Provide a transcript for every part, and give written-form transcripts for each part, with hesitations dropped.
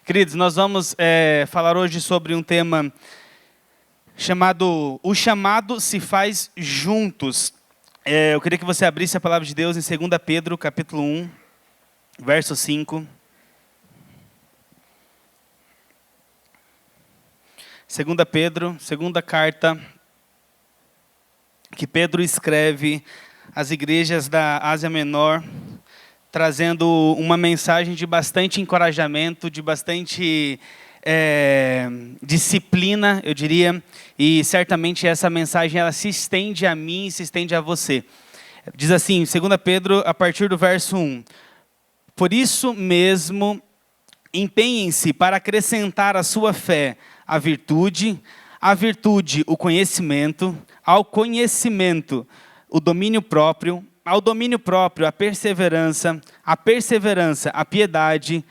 Queridos, nós vamos falar hoje sobre um tema chamado O Chamado se Faz Juntos. Eu queria que você abrisse a palavra de Deus em 2 Pedro, capítulo 1, verso 5. 2 Pedro, segunda carta que Pedro escreve às igrejas da Ásia Menor, trazendo uma mensagem de bastante encorajamento, de bastante disciplina, eu diria, e certamente essa mensagem ela se estende a mim e se estende a você. Diz assim, 2 Pedro, a partir do verso 1, por isso mesmo, empenhem-se para acrescentar à sua fé a virtude o conhecimento, ao conhecimento o domínio próprio, ao domínio próprio a perseverança, a piedade,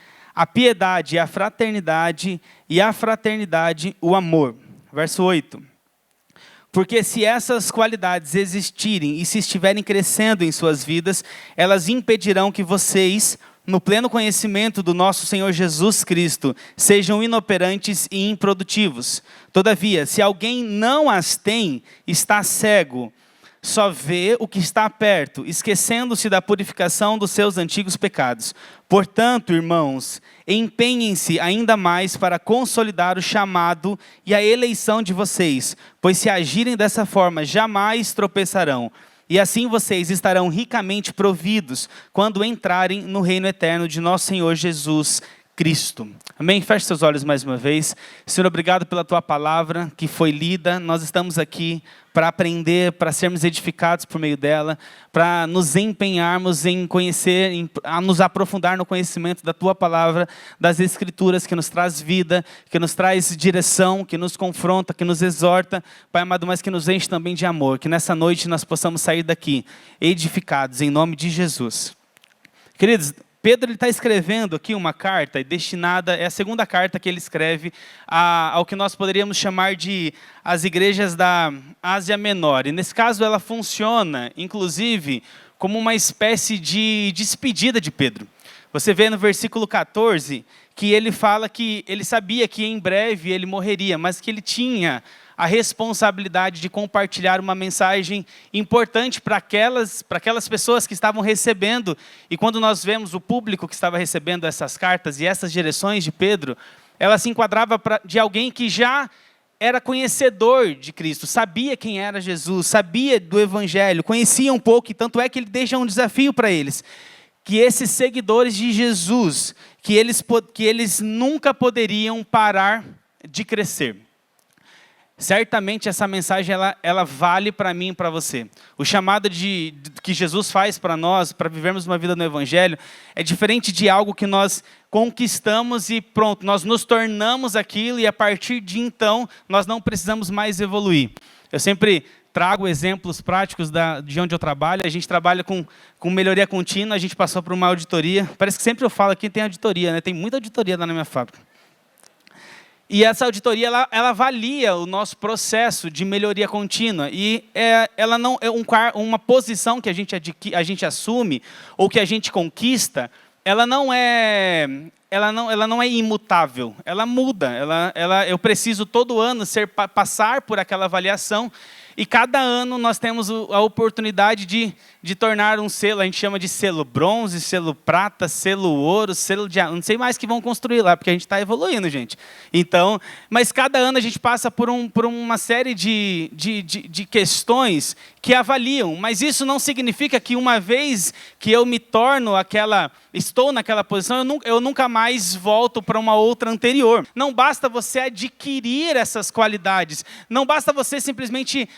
a fraternidade e a fraternidade o amor. Verso 8. Porque se essas qualidades existirem e se estiverem crescendo em suas vidas, elas impedirão que vocês, no pleno conhecimento do nosso Senhor Jesus Cristo, sejam inoperantes e improdutivos. Todavia, se alguém não as tem, está cego, só vê o que está perto, esquecendo-se da purificação dos seus antigos pecados. Portanto, irmãos, empenhem-se ainda mais para consolidar o chamado e a eleição de vocês, pois se agirem dessa forma, jamais tropeçarão. E assim vocês estarão ricamente providos quando entrarem no reino eterno de nosso Senhor Jesus Cristo. Amém? Feche seus olhos mais uma vez. Senhor, obrigado pela Tua palavra que foi lida. Nós estamos aqui para aprender, para sermos edificados por meio dela, para nos empenharmos em conhecer, a nos aprofundar no conhecimento da Tua palavra, das Escrituras, que nos traz vida, que nos traz direção, que nos confronta, que nos exorta, Pai amado, mas que nos enche também de amor. Que nessa noite nós possamos sair daqui edificados em nome de Jesus. Queridos, Pedro está escrevendo aqui uma carta destinada, é a segunda carta que ele escreve ao que nós poderíamos chamar de as igrejas da Ásia Menor. E nesse caso ela funciona, inclusive, como uma espécie de despedida de Pedro. Você vê no versículo 14 que ele fala que ele sabia que em breve ele morreria, mas que ele tinha a responsabilidade de compartilhar uma mensagem importante para aquelas pessoas que estavam recebendo. E quando nós vemos o público que estava recebendo essas cartas e essas direções de Pedro, ela se enquadrava de alguém que já era conhecedor de Cristo, sabia quem era Jesus, sabia do Evangelho, conhecia um pouco, e tanto é que ele deixa um desafio para eles, que esses seguidores de Jesus, que eles nunca poderiam parar de crescer. Certamente essa mensagem ela vale para mim e para você. O chamado que Jesus faz para nós, para vivermos uma vida no Evangelho, é diferente de algo que nós conquistamos e pronto, nós nos tornamos aquilo e a partir de então nós não precisamos mais evoluir. Eu sempre trago exemplos práticos de onde eu trabalho. A gente trabalha com melhoria contínua, a gente passou por uma auditoria. Parece que sempre eu falo aqui tem auditoria, né? Tem muita auditoria lá na minha fábrica. E essa auditoria, ela avalia o nosso processo de melhoria contínua. E ela não é uma posição que a gente assume ou que a gente conquista, ela não é imutável, ela muda. Eu preciso todo ano passar por aquela avaliação. E cada ano nós temos a oportunidade de tornar um selo, a gente chama de selo bronze, selo prata, selo ouro, selo de... Não sei mais que vão construir lá, porque a gente está evoluindo, gente. Então, mas cada ano a gente passa por uma série de questões que avaliam. Mas isso não significa que uma vez que eu me torno estou naquela posição, eu nunca mais volto para uma outra anterior. Não basta você adquirir essas qualidades, não basta você simplesmente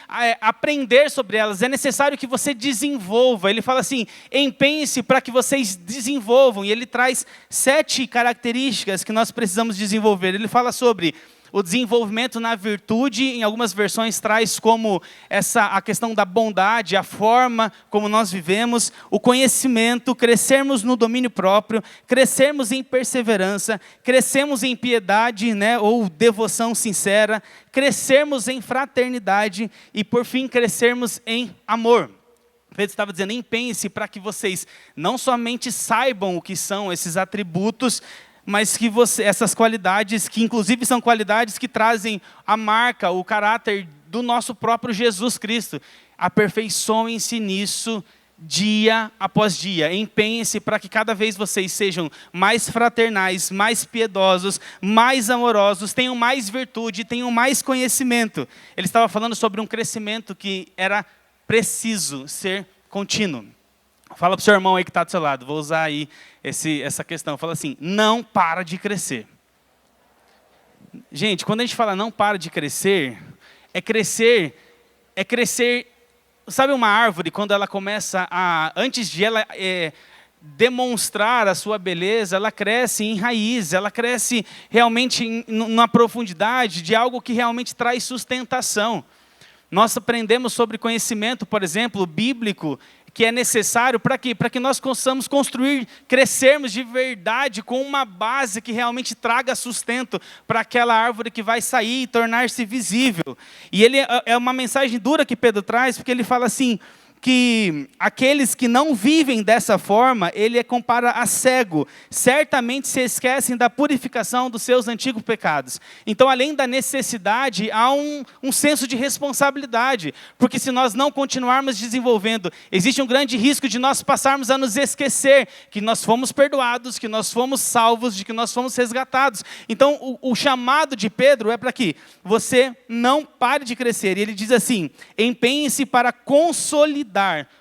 aprender sobre elas, é necessário que você desenvolva. Ele fala assim, empenhe-se para que vocês desenvolvam, e ele traz 7 características que nós precisamos desenvolver. Ele fala sobre o desenvolvimento na virtude, em algumas versões traz como a questão da bondade, a forma como nós vivemos, o conhecimento, crescermos no domínio próprio, crescermos em perseverança, crescermos em piedade, né, ou devoção sincera, crescermos em fraternidade e, por fim, crescermos em amor. Pedro estava dizendo, empenhe-se para que vocês não somente saibam o que são esses atributos, mas que essas qualidades, que inclusive são qualidades que trazem a marca, o caráter do nosso próprio Jesus Cristo. Aperfeiçoem-se nisso dia após dia. Empenhem-se para que cada vez vocês sejam mais fraternais, mais piedosos, mais amorosos, tenham mais virtude, tenham mais conhecimento. Ele estava falando sobre um crescimento que era preciso ser contínuo. Fala para o seu irmão aí que está do seu lado, vou usar aí essa questão. Fala assim, não para de crescer. Gente, quando a gente fala não para de crescer, é crescer, sabe uma árvore, quando ela começa antes de ela demonstrar a sua beleza, ela cresce em raiz, ela cresce realmente na profundidade de algo que realmente traz sustentação. Nós aprendemos sobre conhecimento, por exemplo, bíblico, que é necessário para quê? Para que nós possamos construir, crescermos de verdade com uma base que realmente traga sustento para aquela árvore que vai sair e tornar-se visível. E é uma mensagem dura que Pedro traz, porque ele fala assim, que aqueles que não vivem dessa forma, ele compara a cego, certamente se esquecem da purificação dos seus antigos pecados. Então, além da necessidade, há um senso de responsabilidade, porque se nós não continuarmos desenvolvendo, existe um grande risco de nós passarmos a nos esquecer que nós fomos perdoados, que nós fomos salvos, de que nós fomos resgatados. Então, o chamado de Pedro é para que você não pare de crescer. E ele diz assim, empenhem-se para consolidar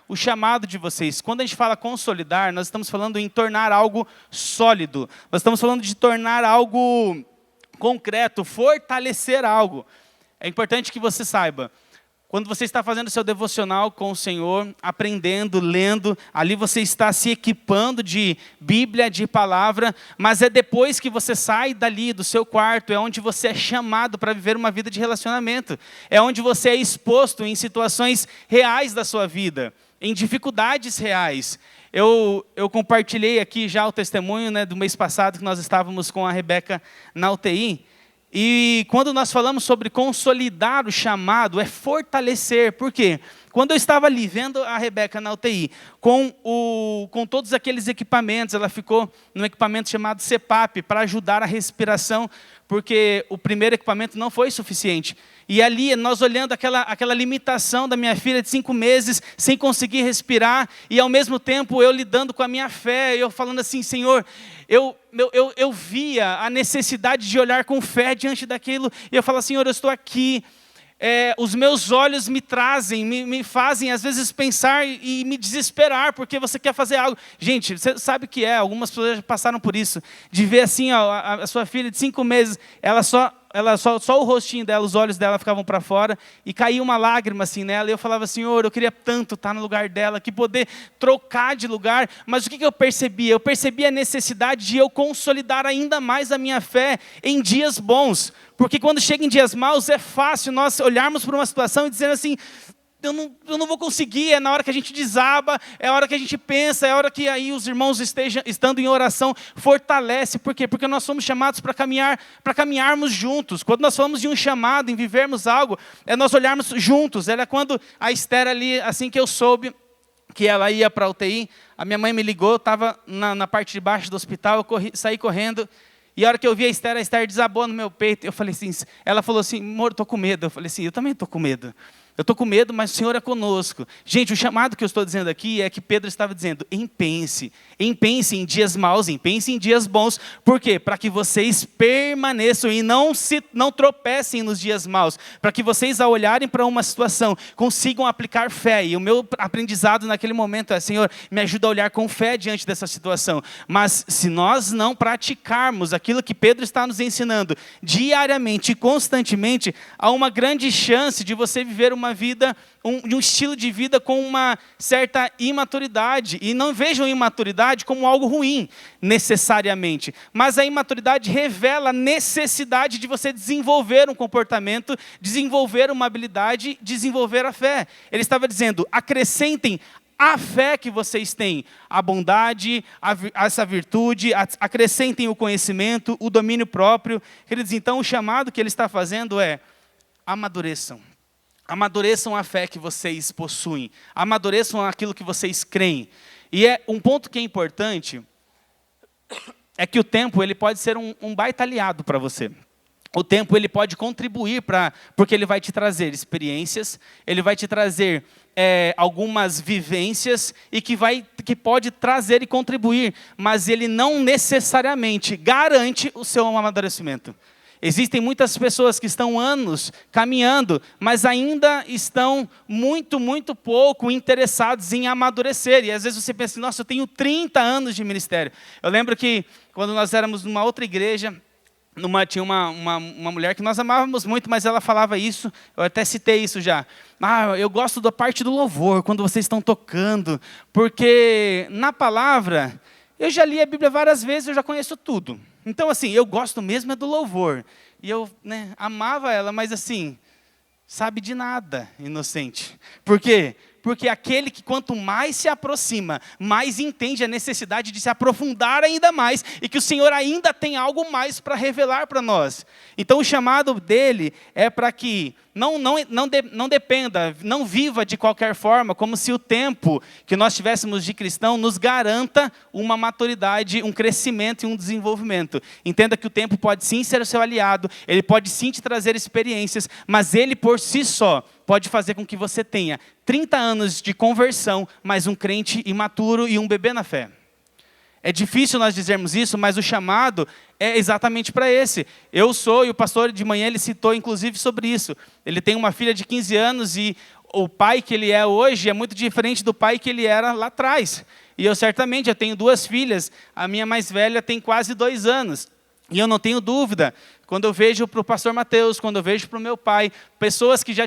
o chamado de vocês. Quando a gente fala consolidar, nós estamos falando em tornar algo sólido. Nós estamos falando de tornar algo concreto, fortalecer algo. É importante que você saiba, quando você está fazendo seu devocional com o Senhor, aprendendo, lendo, ali você está se equipando de Bíblia, de palavra, mas é depois que você sai dali do seu quarto, é onde você é chamado para viver uma vida de relacionamento. É onde você é exposto em situações reais da sua vida, em dificuldades reais. Eu compartilhei aqui já o testemunho, né, do mês passado, que nós estávamos com a Rebeca na UTI. E quando nós falamos sobre consolidar o chamado, é fortalecer. Por quê? Quando eu estava ali vendo a Rebeca na UTI, com todos aqueles equipamentos, ela ficou num equipamento chamado CPAP, para ajudar a respiração, porque o primeiro equipamento não foi suficiente. E ali, nós olhando aquela limitação da minha filha de 5 meses, sem conseguir respirar, e ao mesmo tempo eu lidando com a minha fé, eu falando assim, Senhor, eu via a necessidade de olhar com fé diante daquilo, e eu falo, Senhor, eu estou aqui, os meus olhos me trazem, me fazem às vezes pensar e me desesperar, porque você quer fazer algo. Gente, você sabe o que é, algumas pessoas já passaram por isso, de ver assim, ó, a sua filha de 5 meses, só o rostinho dela, os olhos dela ficavam para fora, e caía uma lágrima assim nela, e eu falava, Senhor, eu queria tanto estar no lugar dela, que poder trocar de lugar, mas o que eu percebia? Eu percebia a necessidade de eu consolidar ainda mais a minha fé em dias bons, porque quando chega em dias maus, é fácil nós olharmos para uma situação e dizer assim, eu não vou conseguir, é na hora que a gente desaba, é a hora que a gente pensa, é a hora que aí os irmãos estando em oração, fortalece. Por quê? Porque nós somos chamados para caminharmos juntos. Quando nós falamos de um chamado, em vivermos algo, é nós olharmos juntos. Era quando a Esther ali, assim que eu soube que ela ia para a UTI, a minha mãe me ligou, eu estava na parte de baixo do hospital, eu saí correndo, e a hora que eu vi a Esther desabou no meu peito, eu falei assim, ela falou assim, amor, estou com medo. Eu falei assim, eu também estou com medo. Eu estou com medo, mas o Senhor é conosco. Gente, o chamado que eu estou dizendo aqui é que Pedro estava dizendo, empenhe-se em dias maus, empenhe-se em dias bons. Por quê? Para que vocês permaneçam e não tropecem nos dias maus. Para que vocês, ao olharem para uma situação, consigam aplicar fé. E o meu aprendizado naquele momento é, Senhor, me ajuda a olhar com fé diante dessa situação. Mas se nós não praticarmos aquilo que Pedro está nos ensinando diariamente e constantemente, há uma grande chance de você viver uma vida, um estilo de vida com uma certa imaturidade. E não vejam imaturidade como algo ruim, necessariamente. Mas a imaturidade revela a necessidade de você desenvolver um comportamento, desenvolver uma habilidade, desenvolver a fé. Ele estava dizendo, acrescentem a fé que vocês têm, a bondade, essa virtude, acrescentem o conhecimento, o domínio próprio. Queridos, então o chamado que ele está fazendo é, amadureçam. Amadureçam a fé que vocês possuem. Amadureçam aquilo que vocês creem. E é um ponto que é importante, é que o tempo ele pode ser um baita aliado para você. O tempo ele pode contribuir porque ele vai te trazer experiências, ele vai te trazer algumas vivências e que pode trazer e contribuir, mas ele não necessariamente garante o seu amadurecimento. Existem muitas pessoas que estão anos caminhando, mas ainda estão muito, muito pouco interessados em amadurecer. E às vezes você pensa assim, nossa, eu tenho 30 anos de ministério. Eu lembro que quando nós éramos numa outra igreja, tinha uma mulher que nós amávamos muito, mas ela falava isso, eu até citei isso já. Eu gosto da parte do louvor, quando vocês estão tocando, porque na palavra, eu já li a Bíblia várias vezes, eu já conheço tudo. Então, assim, eu gosto mesmo é do louvor. E eu amava ela, mas assim, sabe de nada, inocente. Por quê? Porque aquele que quanto mais se aproxima, mais entende a necessidade de se aprofundar ainda mais e que o Senhor ainda tem algo mais para revelar para nós. Então o chamado dele é para que não dependa, não viva de qualquer forma, como se o tempo que nós tivéssemos de cristão nos garanta uma maturidade, um crescimento e um desenvolvimento. Entenda que o tempo pode sim ser o seu aliado, ele pode sim te trazer experiências, mas ele por si só pode fazer com que você tenha 30 anos de conversão, mas um crente imaturo e um bebê na fé. É difícil nós dizermos isso, mas o chamado é exatamente para esse. E o pastor de manhã, ele citou inclusive sobre isso. Ele tem uma filha de 15 anos e o pai que ele é hoje é muito diferente do pai que ele era lá atrás. E eu tenho 2 filhas, a minha mais velha tem quase 2 anos. E eu não tenho dúvida, quando eu vejo para o pastor Mateus, quando eu vejo para o meu pai, pessoas que já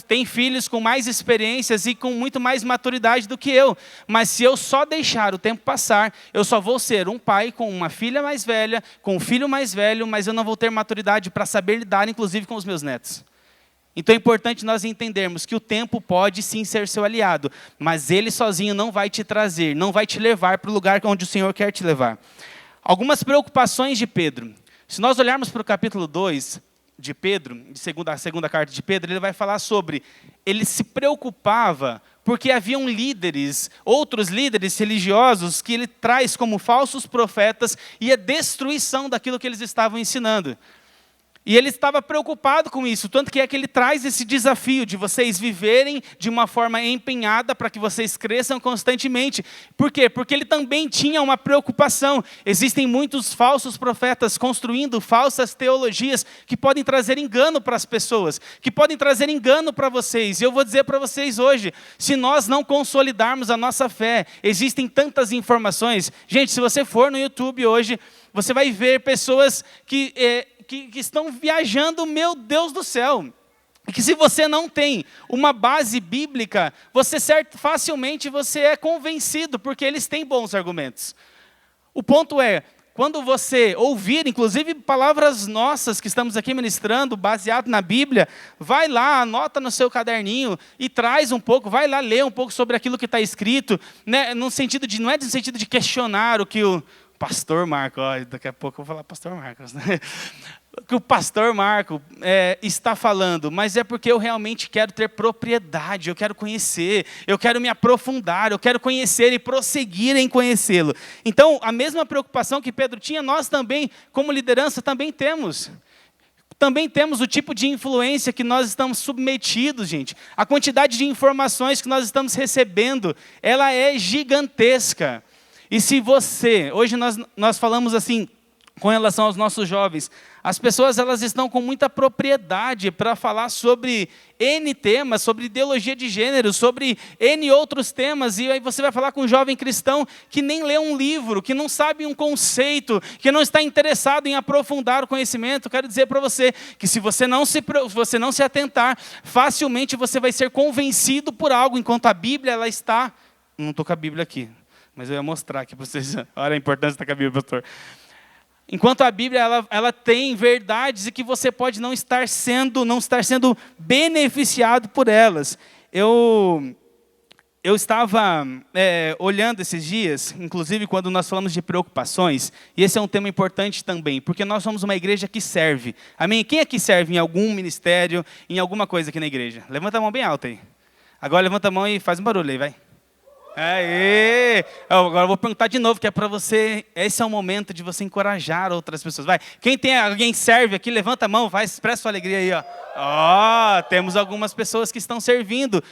têm filhos com mais experiências e com muito mais maturidade do que eu. Mas se eu só deixar o tempo passar, eu só vou ser um pai com uma filha mais velha, com um filho mais velho, mas eu não vou ter maturidade para saber lidar, inclusive, com os meus netos. Então é importante nós entendermos que o tempo pode sim ser seu aliado, mas ele sozinho não vai te trazer, não vai te levar para o lugar onde o Senhor quer te levar. Algumas preocupações de Pedro. Se nós olharmos para o capítulo 2 de Pedro, a segunda carta de Pedro, ele vai falar sobre, ele se preocupava porque haviam outros líderes religiosos que ele traz como falsos profetas e a destruição daquilo que eles estavam ensinando. E ele estava preocupado com isso, tanto que ele traz esse desafio de vocês viverem de uma forma empenhada para que vocês cresçam constantemente. Por quê? Porque ele também tinha uma preocupação. Existem muitos falsos profetas construindo falsas teologias que podem trazer engano para as pessoas, que podem trazer engano para vocês. E eu vou dizer para vocês hoje, se nós não consolidarmos a nossa fé, existem tantas informações. Gente, se você for no YouTube hoje, você vai ver pessoas que estão viajando, meu Deus do céu. E que se você não tem uma base bíblica, facilmente você é convencido, porque eles têm bons argumentos. O ponto é, quando você ouvir, inclusive palavras nossas que estamos aqui ministrando, baseado na Bíblia, vai lá, anota no seu caderninho e traz um pouco, vai lá ler um pouco sobre aquilo que está escrito, né, não é no sentido de questionar o que o pastor Marco, daqui a pouco eu vou falar pastor Marcos, né? Que o pastor Marco está falando, mas é porque eu realmente quero ter propriedade, eu quero conhecer, eu quero me aprofundar, eu quero conhecer e prosseguir em conhecê-lo. Então, a mesma preocupação que Pedro tinha, nós também, como liderança, também temos. Também temos o tipo de influência que nós estamos submetidos, gente. A quantidade de informações que nós estamos recebendo, ela é gigantesca. E se hoje nós falamos assim, com relação aos nossos jovens, as pessoas elas estão com muita propriedade para falar sobre N temas, sobre ideologia de gênero, sobre N outros temas, e aí você vai falar com um jovem cristão que nem lê um livro, que não sabe um conceito, que não está interessado em aprofundar o conhecimento. Quero dizer para você que se você não se atentar, facilmente você vai ser convencido por algo, enquanto a Bíblia ela está... Não estou com a Bíblia aqui, mas eu ia mostrar aqui para vocês. Olha a importância da Bíblia, pastor. Enquanto a Bíblia ela tem verdades e que você pode não estar sendo beneficiado por elas. Eu estava olhando esses dias, inclusive quando nós falamos de preocupações, e esse é um tema importante também, porque nós somos uma igreja que serve. Amém? Quem aqui serve em algum ministério, em alguma coisa aqui na igreja? Levanta a mão bem alta aí. Agora levanta a mão e faz um barulho aí, vai. Aê! Agora eu vou perguntar de novo, que é para você, esse é o momento de você encorajar outras pessoas. Vai, quem tem alguém serve aqui, levanta a mão, vai, expressa sua alegria aí, ó. Ó, temos algumas pessoas que estão servindo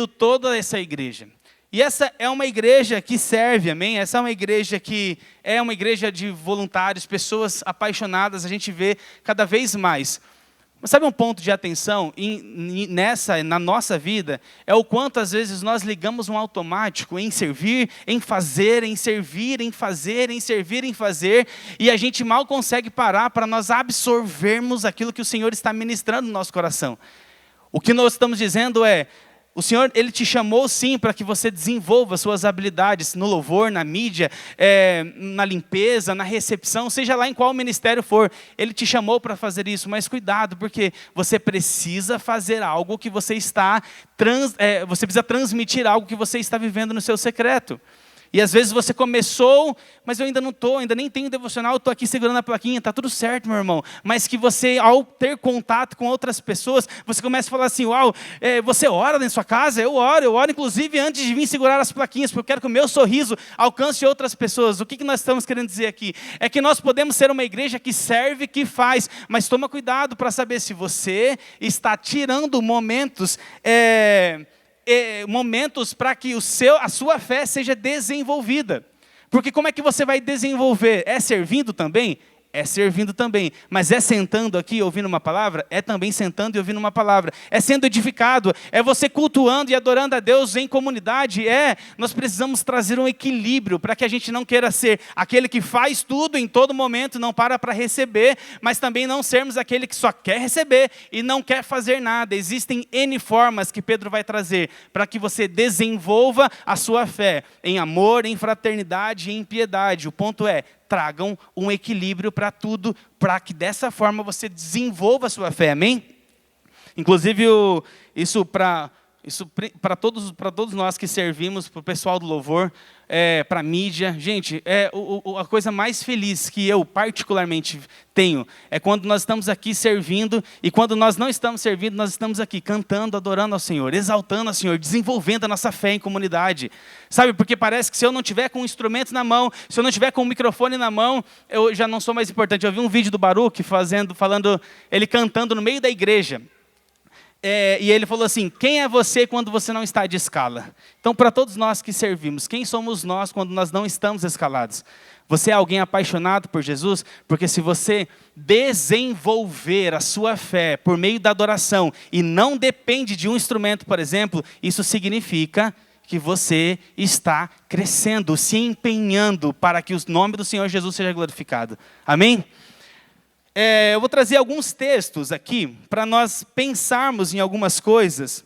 toda essa igreja. E essa é uma igreja que serve, amém? Essa é uma igreja que é uma igreja de voluntários, pessoas apaixonadas, a gente vê cada vez mais. Mas sabe um ponto de atenção na nossa vida? É o quanto às vezes nós ligamos um automático em servir, em fazer, em servir, em fazer, em servir, em fazer, e a gente mal consegue parar para nós absorvermos aquilo que o Senhor está ministrando no nosso coração. O que nós estamos dizendo é, o Senhor, Ele te chamou sim para que você desenvolva suas habilidades no louvor, na mídia, na limpeza, na recepção, seja lá em qual ministério for. Ele te chamou para fazer isso, mas cuidado, porque você precisa fazer algo que você você precisa transmitir algo que você está vivendo no seu secreto. E às vezes você começou, mas eu ainda não estou, ainda nem tenho devocional, estou aqui segurando a plaquinha, está tudo certo, meu irmão. Mas que você, ao ter contato com outras pessoas, você começa a falar assim, uau, você ora na sua casa? Eu oro inclusive antes de vir segurar as plaquinhas, porque eu quero que o meu sorriso alcance outras pessoas. O que nós estamos querendo dizer aqui? É que nós podemos ser uma igreja que serve, que faz, mas toma cuidado para saber se você está tirando momentos para que a sua fé seja desenvolvida. Porque como é que você vai desenvolver? É servindo também? É servindo também. Mas é sentando aqui ouvindo uma palavra? É também sentando e ouvindo uma palavra. É sendo edificado? É você cultuando e adorando a Deus em comunidade? Nós precisamos trazer um equilíbrio para que a gente não queira ser aquele que faz tudo em todo momento, não para receber, mas também não sermos aquele que só quer receber e não quer fazer nada. Existem N formas que Pedro vai trazer para que você desenvolva a sua fé em amor, em fraternidade e em piedade. O ponto é, tragam um equilíbrio para tudo, para que dessa forma você desenvolva a sua fé, amém? Inclusive, isso para todos nós que servimos, para o pessoal do louvor, para a mídia, gente, a coisa mais feliz que eu particularmente tenho, é quando nós estamos aqui servindo, e quando nós não estamos servindo, nós estamos aqui cantando, adorando ao Senhor, exaltando ao Senhor, desenvolvendo a nossa fé em comunidade, sabe, porque parece que se eu não tiver com um instrumento na mão, se eu não tiver com um microfone na mão, eu já não sou mais importante. Eu vi um vídeo do Baruch falando, ele cantando no meio da igreja, e ele falou assim, quem é você quando você não está de escala? Então, para todos nós que servimos, quem somos nós quando nós não estamos escalados? Você é alguém apaixonado por Jesus? Porque se você desenvolver a sua fé por meio da adoração e não depende de um instrumento, por exemplo, isso significa que você está crescendo, se empenhando para que o nome do Senhor Jesus seja glorificado. Amém? Eu vou trazer alguns textos aqui para nós pensarmos em algumas coisas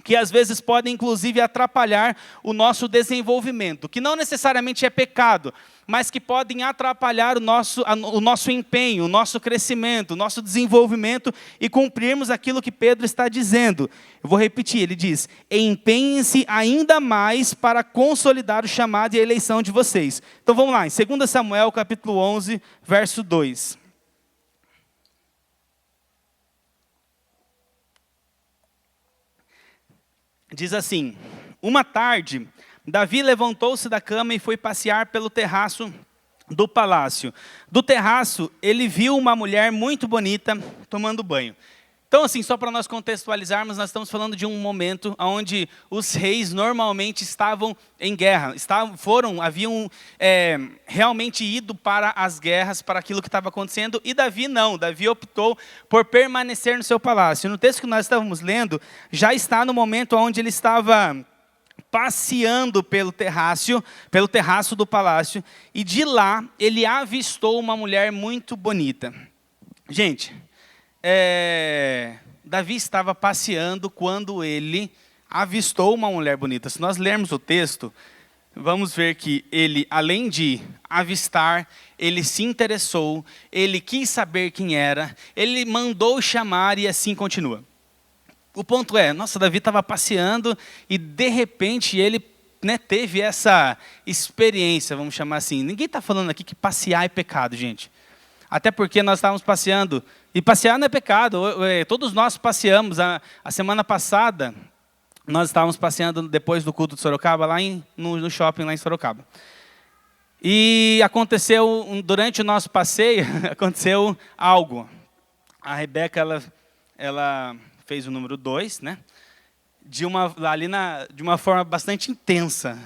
que às vezes podem inclusive atrapalhar o nosso desenvolvimento, que não necessariamente é pecado, mas que podem atrapalhar o nosso empenho, o nosso crescimento, o nosso desenvolvimento e cumprirmos aquilo que Pedro está dizendo. Eu vou repetir, ele diz, empenhem-se ainda mais para consolidar o chamado e a eleição de vocês. Então vamos lá, em 2 Samuel capítulo 11, verso 2. Diz assim, uma tarde, Davi levantou-se da cama e foi passear pelo terraço do palácio. Do terraço, ele viu uma mulher muito bonita tomando banho. Então, assim, só para nós contextualizarmos, nós estamos falando de um momento onde os reis normalmente estavam em guerra, haviam realmente ido para as guerras, para aquilo que estava acontecendo, e Davi não, Davi optou por permanecer no seu palácio. No texto que nós estávamos lendo, já está no momento onde ele estava passeando pelo terraço do palácio, e de lá ele avistou uma mulher muito bonita. Gente, Davi estava passeando quando ele avistou uma mulher bonita. Se nós lermos o texto, vamos ver que ele, além de avistar, ele se interessou, ele quis saber quem era, ele mandou chamar e assim continua. O ponto é, Davi estava passeando e de repente ele teve essa experiência, vamos chamar assim. Ninguém está falando aqui que passear é pecado, gente. Até porque nós estávamos passeando, e passear não é pecado, todos nós passeamos. A semana passada, nós estávamos passeando depois do culto de Sorocaba, lá no shopping lá em Sorocaba. E aconteceu, durante o nosso passeio, aconteceu algo. A Rebeca, ela fez o número 2, né? De uma forma bastante intensa.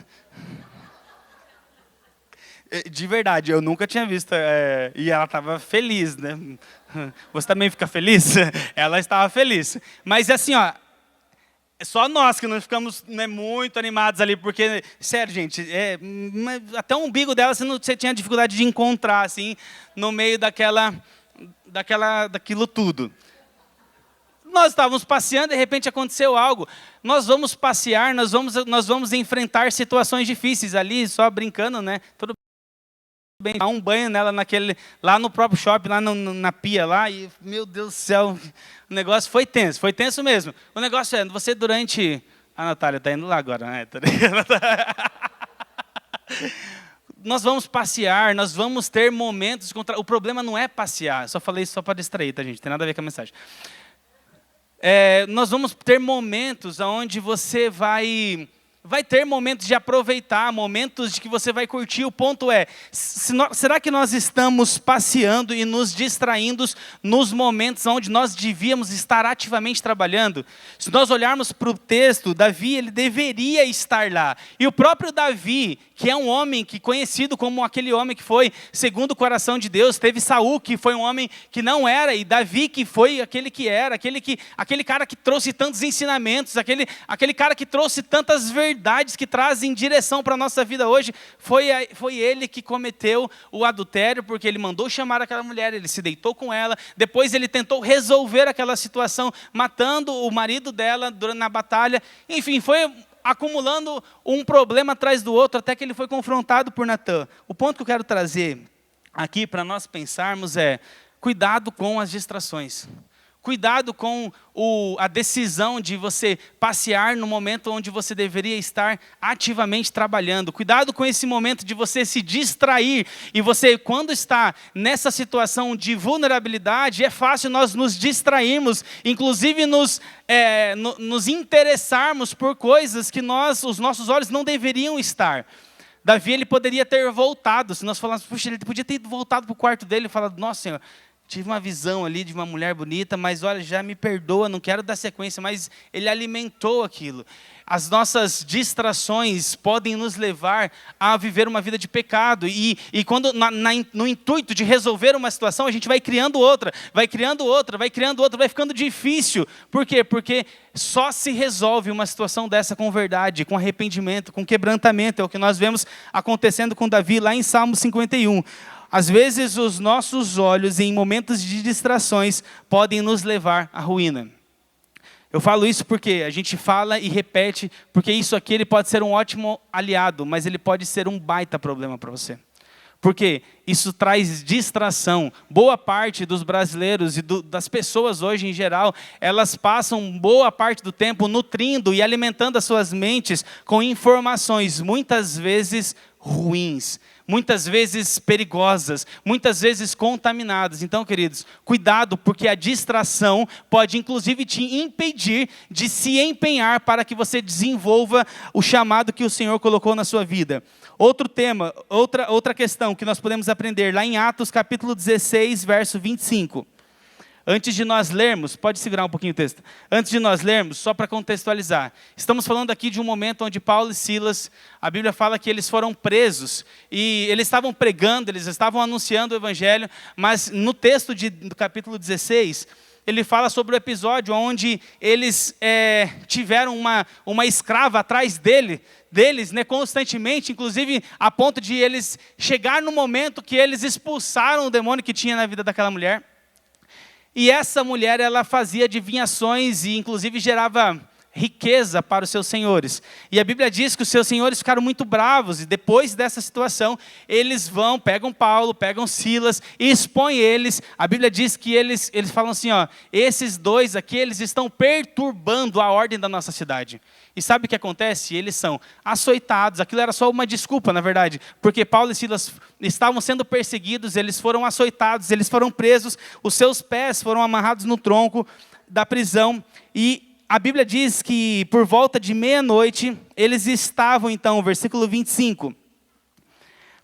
De verdade, eu nunca tinha visto. E ela estava feliz, né? Você também fica feliz? Ela estava feliz. Mas assim, ó, é só nós que não ficamos, né, muito animados ali, porque, sério, gente, até o umbigo dela você tinha dificuldade de encontrar, assim, no meio daquilo tudo. Nós estávamos passeando, de repente aconteceu algo. Nós vamos passear, nós vamos enfrentar situações difíceis ali, só brincando, né? Tudo bem, dar um banho nela lá no próprio shopping, lá na pia lá, e meu Deus do céu, o negócio foi tenso mesmo. O negócio é, você durante... A Natália está indo lá agora, né? Nós vamos passear, nós vamos ter momentos... O problema não é passear, só falei isso só para distrair, tá, gente? Tem nada a ver com a mensagem. Nós vamos ter momentos onde você vai ter momentos de aproveitar, momentos de que você vai curtir. O ponto é, será que nós estamos passeando e nos distraindo nos momentos onde nós devíamos estar ativamente trabalhando? Se nós olharmos para o texto, Davi, ele deveria estar lá. E o próprio Davi, que é um homem conhecido como aquele homem que foi segundo o coração de Deus, teve Saul, que foi um homem que não era, e Davi, que foi aquele que era, aquele cara que trouxe tantos ensinamentos, aquele cara que trouxe tantas verdades que trazem direção para a nossa vida hoje. Foi ele que cometeu o adultério, porque ele mandou chamar aquela mulher, ele se deitou com ela, depois ele tentou resolver aquela situação, matando o marido dela na batalha. Enfim, foi acumulando um problema atrás do outro, até que ele foi confrontado por Natã. O ponto que eu quero trazer aqui para nós pensarmos é, cuidado com as distrações. Cuidado com a decisão de você passear no momento onde você deveria estar ativamente trabalhando. Cuidado com esse momento de você se distrair. E você, quando está nessa situação de vulnerabilidade, é fácil nós nos distrairmos, inclusive nos interessarmos por coisas que os nossos olhos não deveriam estar. Davi, ele poderia ter voltado. Se nós falássemos, puxa, ele podia ter voltado para o quarto dele e falado, nossa Senhor, tive uma visão ali de uma mulher bonita, mas olha, já me perdoa, não quero dar sequência, mas ele alimentou aquilo. As nossas distrações podem nos levar a viver uma vida de pecado. E quando no intuito de resolver uma situação, a gente vai criando outra, vai ficando difícil. Por quê? Porque só se resolve uma situação dessa com verdade, com arrependimento, com quebrantamento. É o que nós vemos acontecendo com Davi lá em Salmo 51. Às vezes os nossos olhos em momentos de distrações podem nos levar à ruína. Eu falo isso porque a gente fala e repete, porque isso aqui ele pode ser um ótimo aliado, mas ele pode ser um baita problema para você. Porque isso traz distração. Boa parte dos brasileiros e das pessoas hoje em geral, elas passam boa parte do tempo nutrindo e alimentando as suas mentes com informações muitas vezes ruins, muitas vezes perigosas, muitas vezes contaminadas. Então, queridos, cuidado, porque a distração pode inclusive te impedir de se empenhar para que você desenvolva o chamado que o Senhor colocou na sua vida. Outro tema, outra questão que nós podemos aprender lá em Atos capítulo 16, verso 25. Antes de nós lermos, pode segurar um pouquinho o texto. Antes de nós lermos, só para contextualizar. Estamos falando aqui de um momento onde Paulo e Silas, a Bíblia fala que eles foram presos. E eles estavam pregando, eles estavam anunciando o Evangelho. Mas no texto do capítulo 16, ele fala sobre o episódio onde eles tiveram uma escrava atrás deles, né, constantemente, inclusive a ponto de eles chegar no momento que eles expulsaram o demônio que tinha na vida daquela mulher. E essa mulher, ela fazia adivinhações e inclusive gerava riqueza para os seus senhores. E a Bíblia diz que os seus senhores ficaram muito bravos, e depois dessa situação, eles pegam Paulo, pegam Silas e expõem eles. A Bíblia diz que eles falam assim, ó, esses dois aqui, eles estão perturbando a ordem da nossa cidade. E sabe o que acontece? Eles são açoitados. Aquilo era só uma desculpa, na verdade, porque Paulo e Silas estavam sendo perseguidos, eles foram açoitados, eles foram presos, os seus pés foram amarrados no tronco da prisão, e a Bíblia diz que por volta de meia-noite, eles estavam então, versículo 25.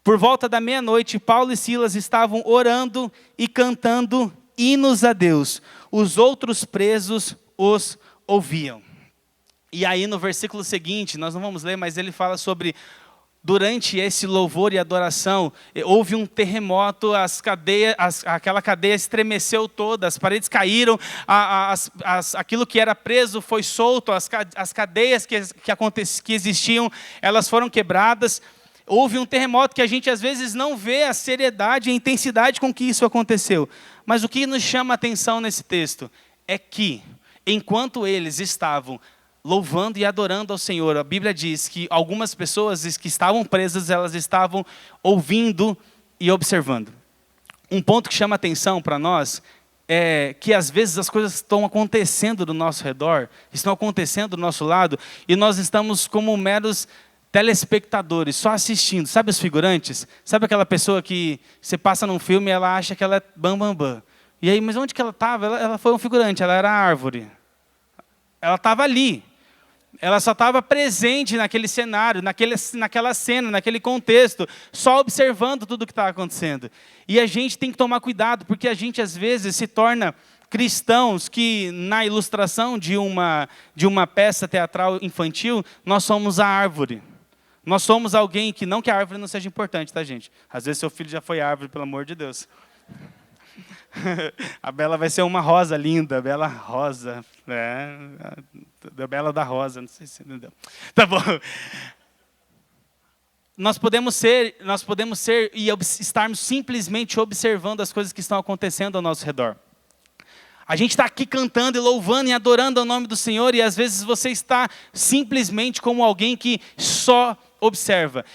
Por volta da meia-noite, Paulo e Silas estavam orando e cantando hinos a Deus. Os outros presos os ouviam. E aí no versículo seguinte, nós não vamos ler, mas ele fala sobre, durante esse louvor e adoração, houve um terremoto, aquela cadeia estremeceu toda, as paredes caíram, aquilo que era preso foi solto, as cadeias que existiam, elas foram quebradas. Houve um terremoto que a gente às vezes não vê a seriedade e a intensidade com que isso aconteceu. Mas o que nos chama a atenção nesse texto é que, enquanto eles estavam louvando e adorando ao Senhor, a Bíblia diz que algumas pessoas que estavam presas, elas estavam ouvindo e observando. Um ponto que chama atenção para nós é que às vezes as coisas estão acontecendo do nosso redor, estão acontecendo do nosso lado, e nós estamos como meros telespectadores, só assistindo. Sabe os figurantes? Sabe aquela pessoa que você passa num filme e ela acha que ela é bam. E aí, mas onde que ela estava? Ela foi um figurante, ela era a árvore. Ela estava ali. Ela só estava presente naquele cenário, naquela cena, naquele contexto, só observando tudo o que estava acontecendo. E a gente tem que tomar cuidado, porque a gente às vezes se torna cristãos que, na ilustração de uma peça teatral infantil, nós somos a árvore. Nós somos alguém que, não que a árvore não seja importante, tá, gente? Às vezes seu filho já foi árvore, pelo amor de Deus. A Bela vai ser uma rosa linda, Bela Rosa. A Bela da Rosa, não sei se entendeu. Tá bom. Nós podemos ser e estarmos simplesmente observando as coisas que estão acontecendo ao nosso redor. A gente está aqui cantando e louvando e adorando ao nome do Senhor, e às vezes você está simplesmente como alguém que só observa.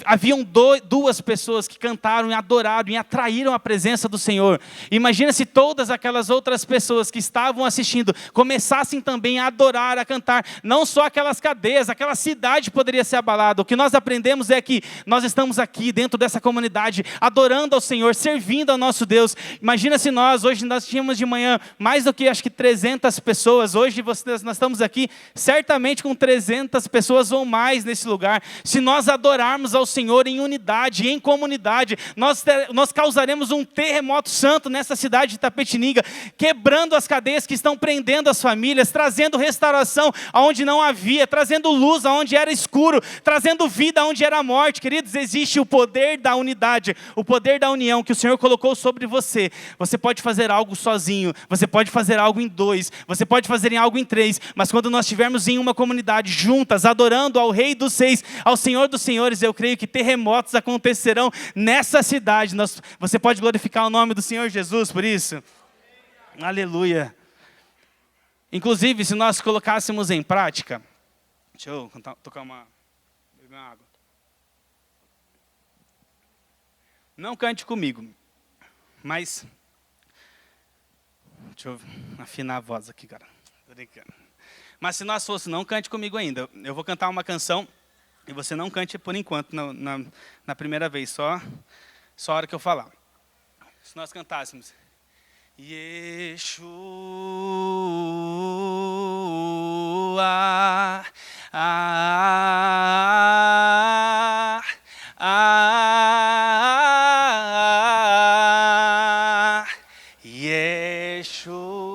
Haviam duas pessoas que cantaram e adoraram e atraíram a presença do Senhor. Imagina se todas aquelas outras pessoas que estavam assistindo começassem também a adorar, a cantar. Não só aquelas cadeias, aquela cidade poderia ser abalada. O que nós aprendemos é que nós estamos aqui dentro dessa comunidade, adorando ao Senhor, servindo ao nosse Deus. Imagina se hoje nós tínhamos de manhã mais do que acho que 300 pessoas. Hoje nós estamos aqui certamente com 300 pessoas ou mais nesse lugar. Se nós adorarmos ao Senhor em unidade, em comunidade, nós causaremos um terremoto santo nessa cidade de Itapetininga, quebrando as cadeias que estão prendendo as famílias, trazendo restauração aonde não havia, trazendo luz aonde era escuro, trazendo vida aonde era morte. Queridos, existe o poder da unidade, o poder da união que o Senhor colocou sobre você. Você pode fazer algo sozinho, você pode fazer algo em dois, você pode fazer algo em três, mas quando nós estivermos em uma comunidade juntas, adorando ao Rei dos Reis, ao Senhor dos Senhores, eu creio que terremotos acontecerão nessa cidade. Você pode glorificar o nome do Senhor Jesus por isso? Aleluia. Inclusive, se nós colocássemos em prática, deixa eu beber uma água. Não cante comigo, mas deixa eu afinar a voz aqui, cara. Tô brincando. Mas se nós fôssemos, não cante comigo ainda. Eu vou cantar uma canção. E você não cante por enquanto, na primeira vez, só a hora que eu falar. Se nós cantássemos, Yeshua, Yeshua.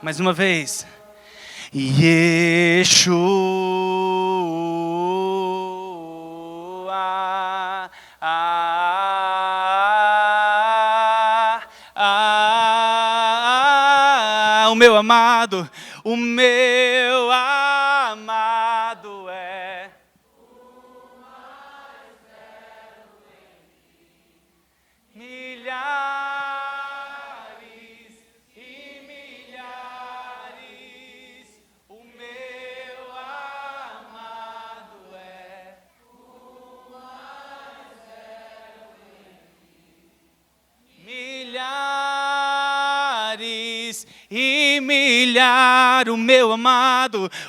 Mais uma vez. Yeshua. O meu amado, o meu amado é o mais belo em milhares e milhares. O meu amado é o mais belo em milhares e milhares.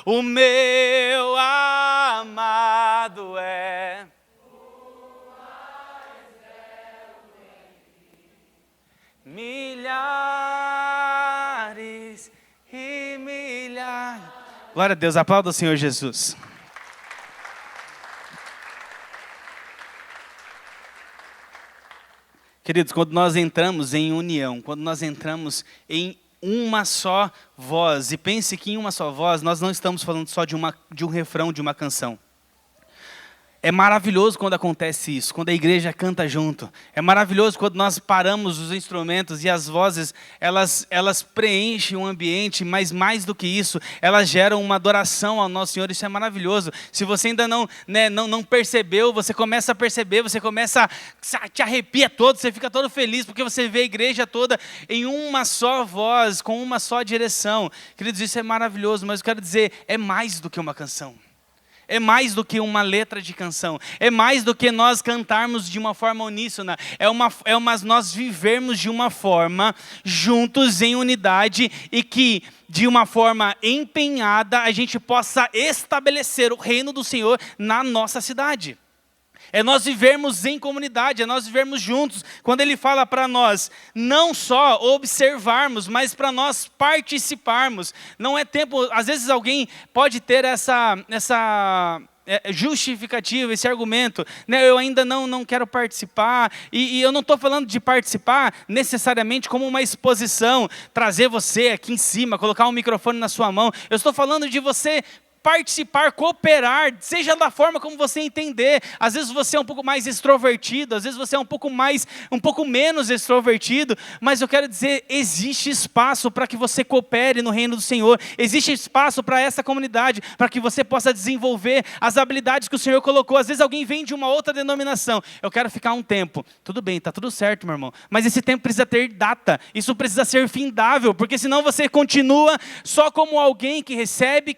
O meu amado é. Milhares e milhares. Glória a Deus, aplauda o Senhor Jesus. Queridos, quando nós entramos em união, quando nós entramos em uma só voz, e pense que em uma só voz, nós não estamos falando só de um refrão de uma canção. É maravilhoso quando acontece isso, quando a igreja canta junto. É maravilhoso quando nós paramos os instrumentos e as vozes, elas preenchem o ambiente, mas mais do que isso, elas geram uma adoração ao nosso Senhor. Isso é maravilhoso. Se você ainda não percebeu, você começa a perceber, você começa a te arrepia todo, você fica todo feliz, porque você vê a igreja toda em uma só voz, com uma só direção. Queridos, isso é maravilhoso, mas eu quero dizer, é mais do que uma canção. É mais do que uma letra de canção. É mais do que nós cantarmos de uma forma uníssona. Nós vivermos de uma forma juntos em unidade e que de uma forma empenhada a gente possa estabelecer o reino do Senhor na nossa cidade. É nós vivermos em comunidade, é nós vivermos juntos. Quando ele fala para nós não só observarmos, mas para nós participarmos. Não é tempo, às vezes alguém pode ter essa justificativa, esse argumento, né? Eu ainda não quero participar, e eu não estou falando de participar necessariamente como uma exposição, trazer você aqui em cima, colocar um microfone na sua mão. Eu estou falando de você participar, cooperar, seja da forma como você entender. Às vezes você é um pouco mais extrovertido, às vezes você é um pouco menos extrovertido, mas eu quero dizer, existe espaço para que você coopere no reino do Senhor, existe espaço para essa comunidade, para que você possa desenvolver as habilidades que o Senhor colocou. Às vezes alguém vem de uma outra denominação, eu quero ficar um tempo, tudo bem, está tudo certo, meu irmão, mas esse tempo precisa ter data, isso precisa ser findável, porque senão você continua só como alguém que recebe,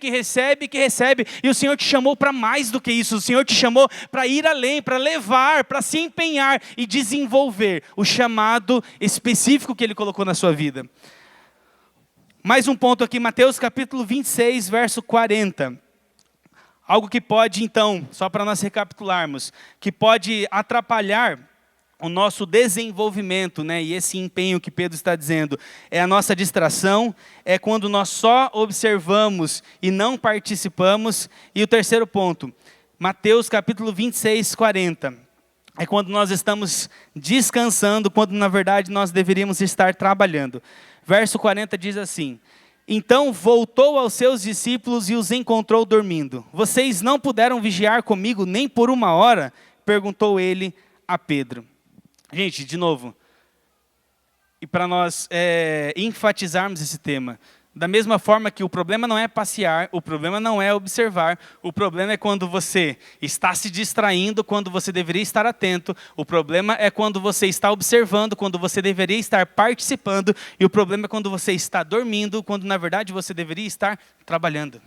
e o Senhor te chamou para mais do que isso. O Senhor te chamou para ir além, para levar, para se empenhar e desenvolver o chamado específico que Ele colocou na sua vida. Mais um ponto aqui, Mateus capítulo 26, verso 40. Algo que pode então, só para nós recapitularmos, que pode atrapalhar o nosso desenvolvimento, né? E esse empenho que Pedro está dizendo, é a nossa distração, é quando nós só observamos e não participamos. E o terceiro ponto, Mateus capítulo 26, 40, é quando nós estamos descansando, quando na verdade nós deveríamos estar trabalhando. Verso 40 diz assim: então voltou aos seus discípulos e os encontrou dormindo. Vocês não puderam vigiar comigo nem por uma hora? Perguntou ele a Pedro. Gente, de novo, e para nós enfatizarmos esse tema, da mesma forma que o problema não é passear, o problema não é observar, o problema é quando você está se distraindo, quando você deveria estar atento, o problema é quando você está observando, quando você deveria estar participando, e o problema é quando você está dormindo, quando na verdade você deveria estar trabalhando.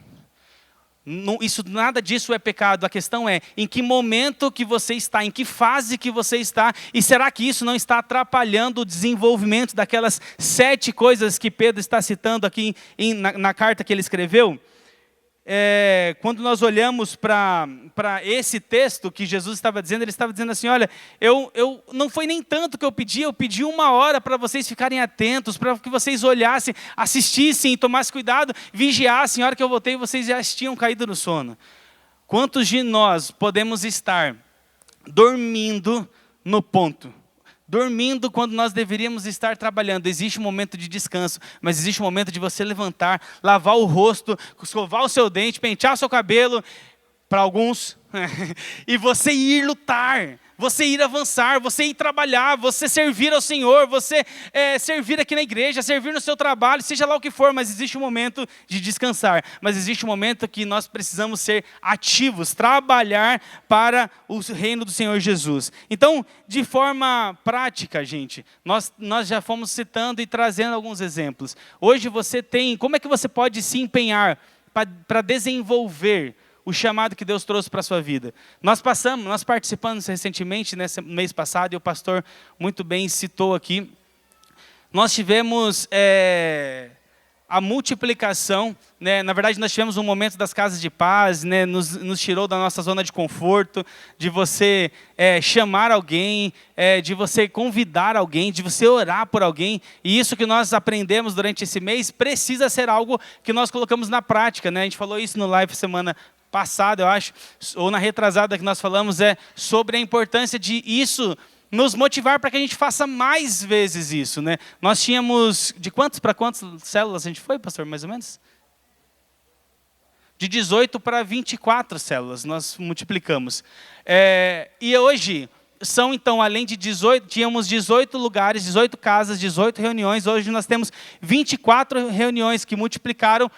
Nada disso é pecado, a questão é em que momento que você está, em que fase que você está, e será que isso não está atrapalhando o desenvolvimento daquelas 7 coisas que Pedro está citando aqui na carta que ele escreveu? Quando nós olhamos para esse texto que Jesus estava dizendo, ele estava dizendo assim, olha, eu não foi nem tanto que eu pedi 1 hora para vocês ficarem atentos, para que vocês olhassem, assistissem e tomassem cuidado, vigiassem. A hora que eu voltei, vocês já tinham caído no sono. Quantos de nós podemos estar dormindo no ponto? Dormindo quando nós deveríamos estar trabalhando. Existe um momento de descanso, mas existe um momento de você levantar, lavar o rosto, escovar o seu dente, pentear o seu cabelo, para alguns, e você ir lutar, você ir avançar, você ir trabalhar, você servir ao Senhor, você servir aqui na igreja, servir no seu trabalho, seja lá o que for, mas existe um momento de descansar, mas existe um momento que nós precisamos ser ativos, trabalhar para o reino do Senhor Jesus. Então, de forma prática, gente, nós já fomos citando e trazendo alguns exemplos. Hoje você tem, como é que você pode se empenhar para desenvolver o chamado que Deus trouxe para a sua vida? Nós participamos recentemente, nesse mês passado, e o pastor muito bem citou aqui, nós tivemos a multiplicação, né? Na verdade, nós tivemos um momento das casas de paz, né? Nos tirou da nossa zona de conforto, de você chamar alguém, de você convidar alguém, de você orar por alguém. E isso que nós aprendemos durante esse mês precisa ser algo que nós colocamos na prática, né? A gente falou isso no live semana passada, eu acho, ou na retrasada que nós falamos, sobre a importância de isso nos motivar para que a gente faça mais vezes isso, né? Nós tínhamos, de quantos para quantas células a gente foi, pastor, mais ou menos? De 18 para 24 células, nós multiplicamos. E hoje, são então, além de 18, tínhamos 18 lugares, 18 casas, 18 reuniões, hoje nós temos 24 reuniões que multiplicaram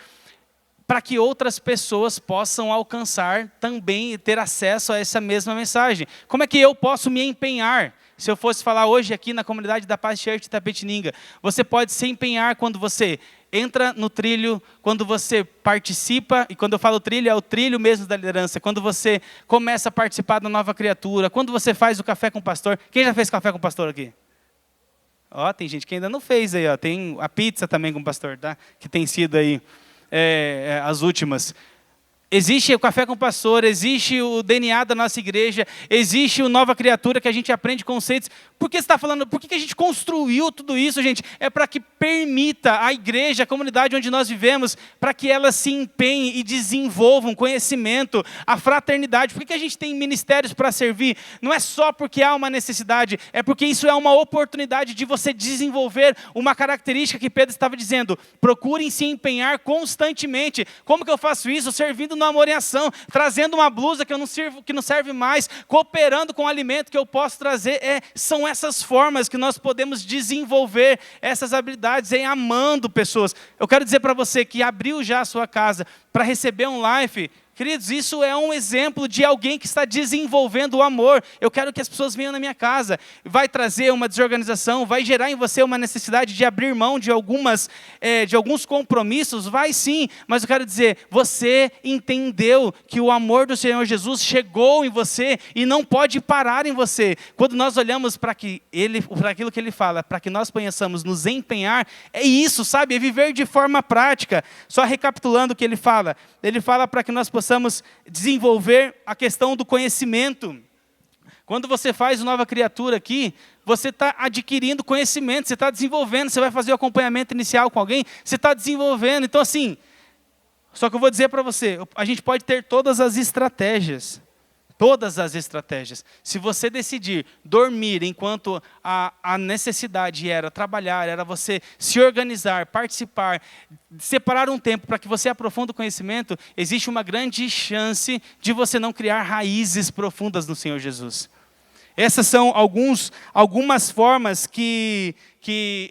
para que outras pessoas possam alcançar também e ter acesso a essa mesma mensagem. Como é que eu posso me empenhar? Se eu fosse falar hoje aqui na comunidade da Paz Church de Itapetininga, você pode se empenhar quando você entra no trilho, quando você participa, e quando eu falo trilho, é o trilho mesmo da liderança, quando você começa a participar da nova criatura, quando você faz o café com o pastor. Quem já fez café com o pastor aqui? Ó, tem gente que ainda não fez aí, ó. Tem a pizza também com o pastor, tá? Que tem sido aí as últimas. Existe o Café com o Pastor, existe o DNA da nossa igreja, existe o Nova Criatura, que a gente aprende conceitos. Por que você está falando? Por que a gente construiu tudo isso, gente? É para que permita a igreja, a comunidade onde nós vivemos, para que ela se empenhe e desenvolva um conhecimento, a fraternidade. Por que a gente tem ministérios para servir? Não é só porque há uma necessidade, é porque isso é uma oportunidade de você desenvolver uma característica que Pedro estava dizendo. Procurem se empenhar constantemente. Como que eu faço isso? Servindo no amor em ação, trazendo uma blusa que não serve mais, cooperando com o alimento que eu posso trazer. São essas formas que nós podemos desenvolver essas habilidades, amando pessoas. Eu quero dizer para você que abriu já a sua casa para receber um life. Queridos, isso é um exemplo de alguém que está desenvolvendo o amor. Eu quero que as pessoas venham na minha casa. Vai trazer uma desorganização, vai gerar em você uma necessidade de abrir mão de alguns compromissos? Vai sim, mas eu quero dizer, você entendeu que o amor do Senhor Jesus chegou em você e não pode parar em você. Quando nós olhamos para aquilo que Ele fala, para que nós possamos nos empenhar, é isso, sabe? É viver de forma prática. Só recapitulando o que Ele fala para que nós possamos desenvolver a questão do conhecimento. Quando você faz o Nova Criatura aqui, você está adquirindo conhecimento, você está desenvolvendo, você vai fazer o acompanhamento inicial com alguém, você está desenvolvendo. Então assim, só que eu vou dizer para você, a gente pode ter todas as estratégias. Se você decidir dormir enquanto a necessidade era trabalhar, era você se organizar, participar, separar um tempo para que você aprofunde o conhecimento, existe uma grande chance de você não criar raízes profundas no Senhor Jesus. Essas são algumas formas que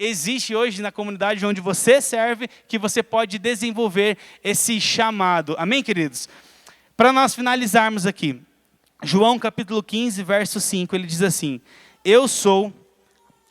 existe hoje na comunidade onde você serve, que você pode desenvolver esse chamado. Amém, queridos? Para nós finalizarmos aqui, João capítulo 15, verso 5, ele diz assim: eu sou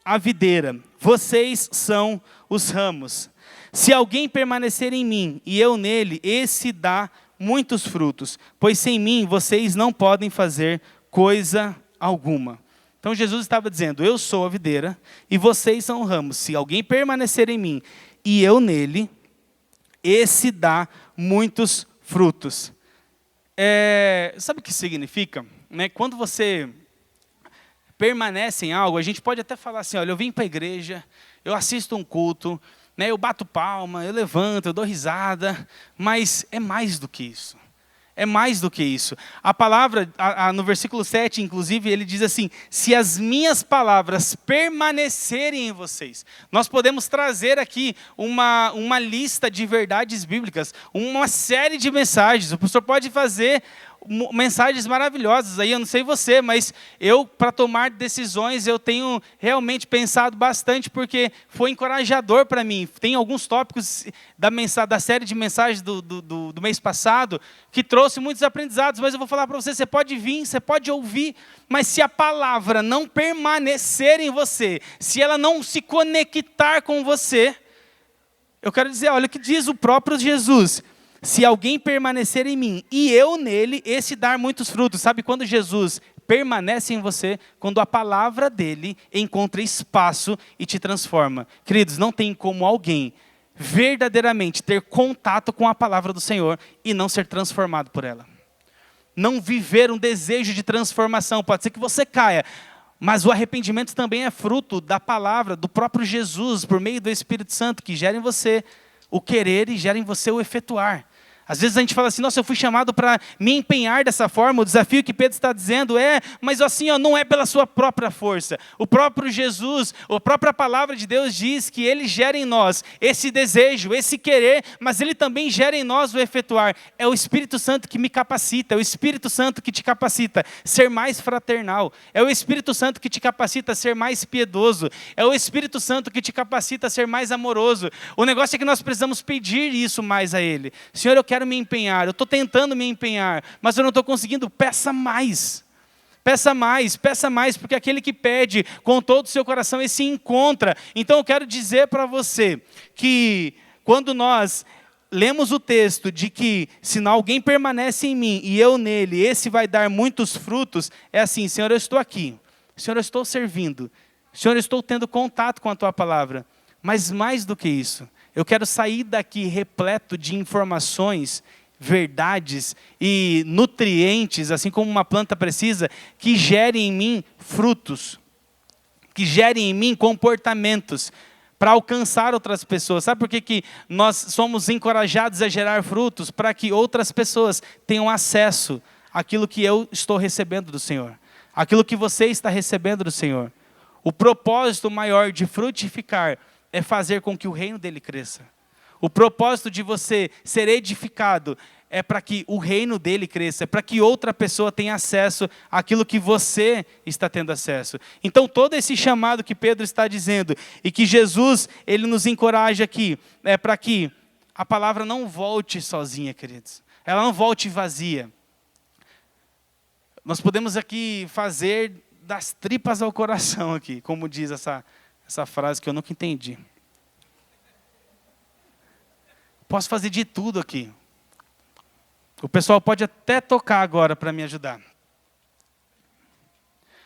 a videira, vocês são os ramos. Se alguém permanecer em mim e eu nele, esse dá muitos frutos, pois sem mim vocês não podem fazer coisa alguma. Então Jesus estava dizendo, eu sou a videira e vocês são os ramos. Se alguém permanecer em mim e eu nele, esse dá muitos frutos. Sabe o que significa? Né? Quando você permanece em algo, a gente pode até falar assim, olha, eu vim para a igreja, eu assisto um culto, né, eu bato palma, eu levanto, eu dou risada, mas é mais do que isso. É mais do que isso. A palavra, no versículo 7, inclusive, ele diz assim, se as minhas palavras permanecerem em vocês. Nós podemos trazer aqui uma lista de verdades bíblicas, uma série de mensagens. O pastor pode fazer mensagens maravilhosas aí, eu não sei você, mas eu, para tomar decisões, eu tenho realmente pensado bastante, porque foi encorajador para mim. Tem alguns tópicos da série de mensagens do mês passado, que trouxe muitos aprendizados, mas eu vou falar para você, você pode vir, você pode ouvir, mas se a palavra não permanecer em você, se ela não se conectar com você, eu quero dizer, olha o que diz o próprio Jesus, se alguém permanecer em mim e eu nele, esse dar muitos frutos. Sabe quando Jesus permanece em você? Quando a palavra dele encontra espaço e te transforma. Queridos, não tem como alguém verdadeiramente ter contato com a palavra do Senhor e não ser transformado por ela. Não viver um desejo de transformação. Pode ser que você caia, mas o arrependimento também é fruto da palavra, do próprio Jesus, por meio do Espírito Santo, que gera em você o querer e gera em você o efetuar. Às vezes a gente fala assim, nossa, eu fui chamado para me empenhar dessa forma. O desafio que Pedro está dizendo mas assim, não é pela sua própria força. O próprio Jesus, a própria palavra de Deus diz que Ele gera em nós esse desejo, esse querer, mas Ele também gera em nós o efetuar. É o Espírito Santo que me capacita, é o Espírito Santo que te capacita a ser mais fraternal. É o Espírito Santo que te capacita a ser mais piedoso. É o Espírito Santo que te capacita a ser mais amoroso. O negócio é que nós precisamos pedir isso mais a Ele. Senhor, eu quero me empenhar, eu estou tentando me empenhar, mas eu não estou conseguindo. Peça mais, porque aquele que pede com todo o seu coração, esse encontra. Então eu quero dizer para você, que quando nós lemos o texto de que se alguém permanece em mim e eu nele, esse vai dar muitos frutos, é assim, Senhor, eu estou aqui, Senhor, eu estou servindo, Senhor, eu estou tendo contato com a Tua palavra, mas mais do que isso, eu quero sair daqui repleto de informações, verdades e nutrientes, assim como uma planta precisa, que gerem em mim frutos, que gerem em mim comportamentos, para alcançar outras pessoas. Sabe por que nós somos encorajados a gerar frutos? Para que outras pessoas tenham acesso àquilo que eu estou recebendo do Senhor, aquilo que você está recebendo do Senhor. O propósito maior de frutificar é fazer com que o reino dele cresça. O propósito de você ser edificado é para que o reino dele cresça, é para que outra pessoa tenha acesso àquilo que você está tendo acesso. Então todo esse chamado que Pedro está dizendo, e que Jesus, ele nos encoraja aqui, é para que a palavra não volte sozinha, queridos. Ela não volte vazia. Nós podemos aqui fazer das tripas ao coração aqui, como diz essa frase que eu nunca entendi. Posso fazer de tudo aqui. O pessoal pode até tocar agora para me ajudar.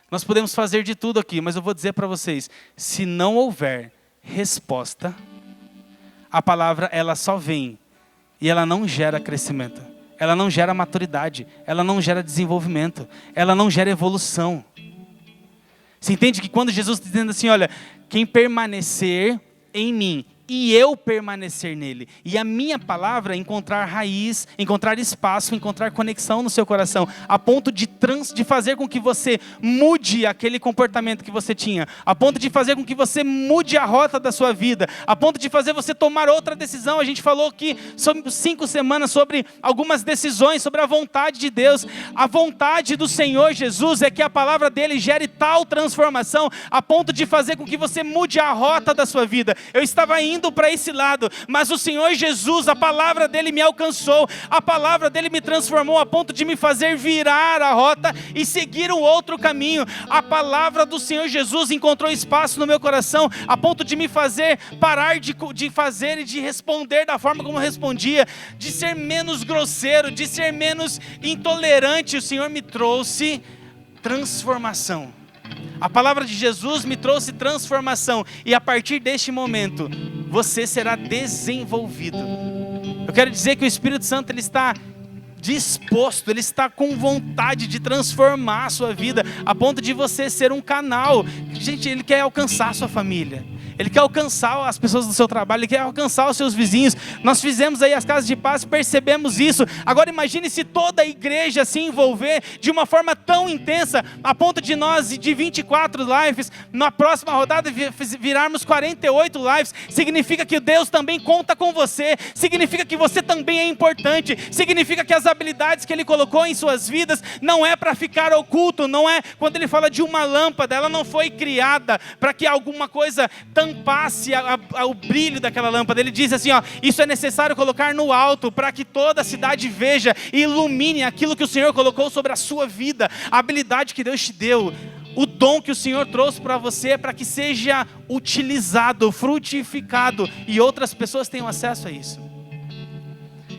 Nós podemos fazer de tudo aqui, mas eu vou dizer para vocês, se não houver resposta, a palavra ela só vem e ela não gera crescimento. Ela não gera maturidade, ela não gera desenvolvimento, ela não gera evolução. Você entende que quando Jesus está dizendo assim, olha, quem permanecer em mim e eu permanecer nele, e a minha palavra encontrar raiz, encontrar espaço, encontrar conexão no seu coração, a ponto de fazer com que você mude aquele comportamento que você tinha, a ponto de fazer com que você mude a rota da sua vida, a ponto de fazer você tomar outra decisão. A gente falou aqui sobre 5 semanas sobre algumas decisões, sobre a vontade de Deus. A vontade do Senhor Jesus é que a palavra dele gere tal transformação, a ponto de fazer com que você mude a rota da sua vida. Eu estava indo para esse lado, mas o Senhor Jesus, a palavra dele me alcançou, a palavra dele me transformou a ponto de me fazer virar a rota e seguir um outro caminho. A palavra do Senhor Jesus encontrou espaço no meu coração a ponto de me fazer parar de fazer e de responder da forma como eu respondia, de ser menos grosseiro, de ser menos intolerante. O Senhor me trouxe transformação. A palavra de Jesus me trouxe transformação, e a partir deste momento você será desenvolvido. Eu quero dizer que o Espírito Santo ele está disposto, ele está com vontade de transformar a sua vida, a ponto de você ser um canal. Gente, ele quer alcançar a sua família, ele quer alcançar as pessoas do seu trabalho, ele quer alcançar os seus vizinhos. Nós fizemos aí as casas de paz, percebemos isso. Agora imagine se toda a igreja se envolver de uma forma tão intensa, a ponto de nós, de 24 lives, na próxima rodada virarmos 48 lives. Significa que Deus também conta com você, significa que você também é importante, significa que as habilidades que Ele colocou em suas vidas não é para ficar oculto, não é. Quando Ele fala de uma lâmpada, ela não foi criada para que alguma coisa tampasse o brilho daquela lâmpada. Ele diz assim, isso é necessário colocar no alto, para que toda a cidade veja e ilumine aquilo que o Senhor colocou sobre a sua vida, a habilidade que Deus te deu, o dom que o Senhor trouxe para você, para que seja utilizado, frutificado, e outras pessoas tenham acesso a isso.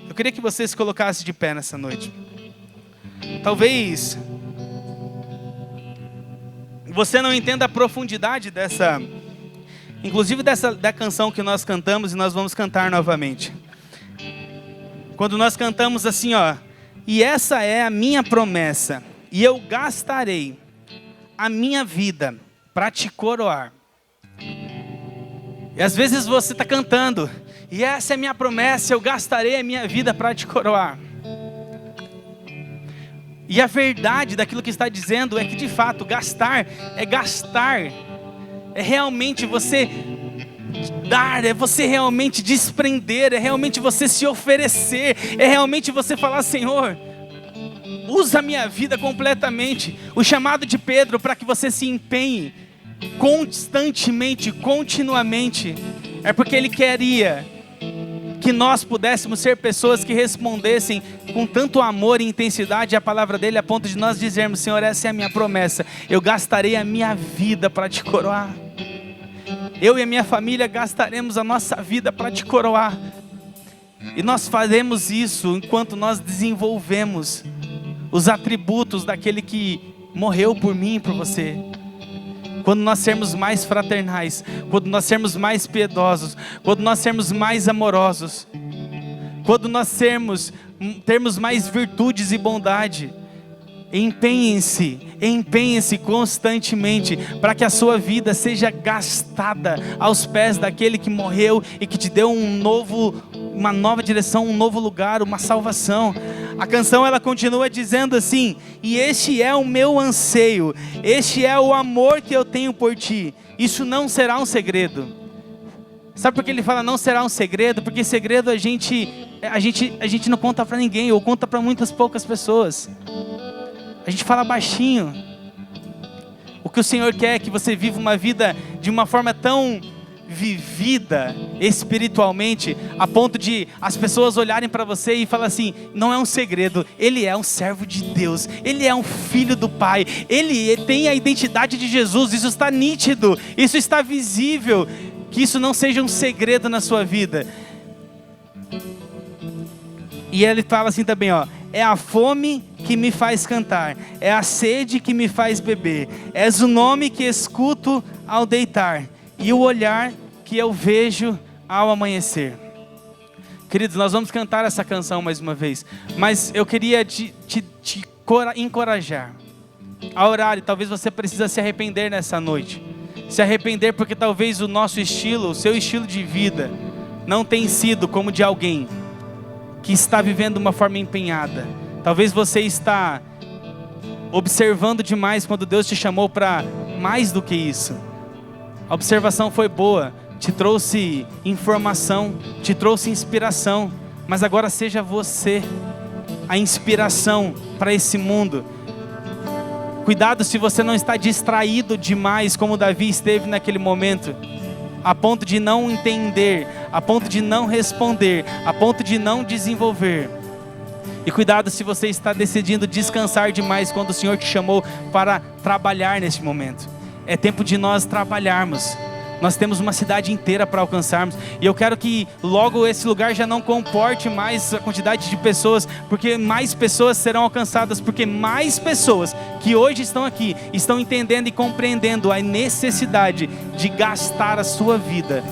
Eu queria que você se colocasse de pé nessa noite. Talvez você não entenda a profundidade inclusive da canção que nós cantamos e nós vamos cantar novamente. Quando nós cantamos assim, ó, e essa é a minha promessa, e eu gastarei a minha vida para te coroar. E às vezes você está cantando, e essa é a minha promessa, eu gastarei a minha vida para te coroar. E a verdade daquilo que está dizendo é que de fato gastar, é realmente você dar, é você realmente desprender, é realmente você se oferecer, é realmente você falar: Senhor, usa a minha vida completamente. O chamado de Pedro para que você se empenhe constantemente, continuamente, é porque ele queria que nós pudéssemos ser pessoas que respondessem com tanto amor e intensidade a palavra dele, a ponto de nós dizermos: Senhor, essa é a minha promessa, eu gastarei a minha vida para te coroar. Eu e a minha família gastaremos a nossa vida para te coroar. E nós faremos isso enquanto nós desenvolvemos os atributos daquele que morreu por mim e por você. Quando nós sermos mais fraternais, quando nós sermos mais piedosos, quando nós sermos mais amorosos, quando nós termos mais virtudes e bondade, empenhem-se constantemente para que a sua vida seja gastada aos pés daquele que morreu e que te deu uma nova direção, um novo lugar, uma salvação. A canção ela continua dizendo assim: e este é o meu anseio, este é o amor que eu tenho por ti, isso não será um segredo. Sabe por que ele fala não será um segredo? Porque segredo a gente não conta para ninguém, ou conta para muitas poucas pessoas. A gente fala baixinho. O que o Senhor quer é que você viva uma vida de uma forma tão vivida espiritualmente, a ponto de as pessoas olharem para você e falar assim: não é um segredo, ele é um servo de Deus, ele é um filho do Pai, ele tem a identidade de Jesus. Isso está nítido, isso está visível. Que isso não seja um segredo na sua vida. E ele fala assim também, ó: é a fome que me faz cantar, é a sede que me faz beber, és o nome que escuto ao deitar, e o olhar que eu vejo ao amanhecer. Queridos, nós vamos cantar essa canção mais uma vez, mas eu queria te encorajar a orar. E talvez você precisa se arrepender nessa noite, se arrepender porque talvez o nosso estilo, o seu estilo de vida não tem sido como de alguém que está vivendo de uma forma empenhada. Talvez você está observando demais quando Deus te chamou para mais do que isso. A observação foi boa, te trouxe informação, te trouxe inspiração, mas agora seja você a inspiração para esse mundo. Cuidado se você não está distraído demais como Davi esteve naquele momento, a ponto de não entender, a ponto de não responder, a ponto de não desenvolver. E cuidado se você está decidindo descansar demais quando o Senhor te chamou para trabalhar neste momento. É tempo de nós trabalharmos. Nós temos uma cidade inteira para alcançarmos. E eu quero que logo esse lugar já não comporte mais a quantidade de pessoas, porque mais pessoas serão alcançadas, porque mais pessoas que hoje estão aqui, estão entendendo e compreendendo a necessidade de gastar a sua vida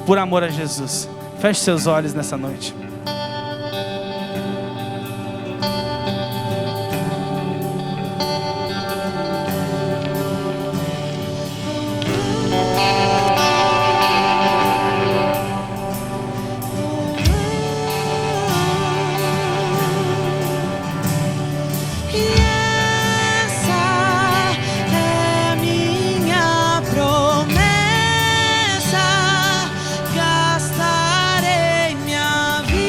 por amor a Jesus. Feche seus olhos nessa noite. Gastarei minha vida.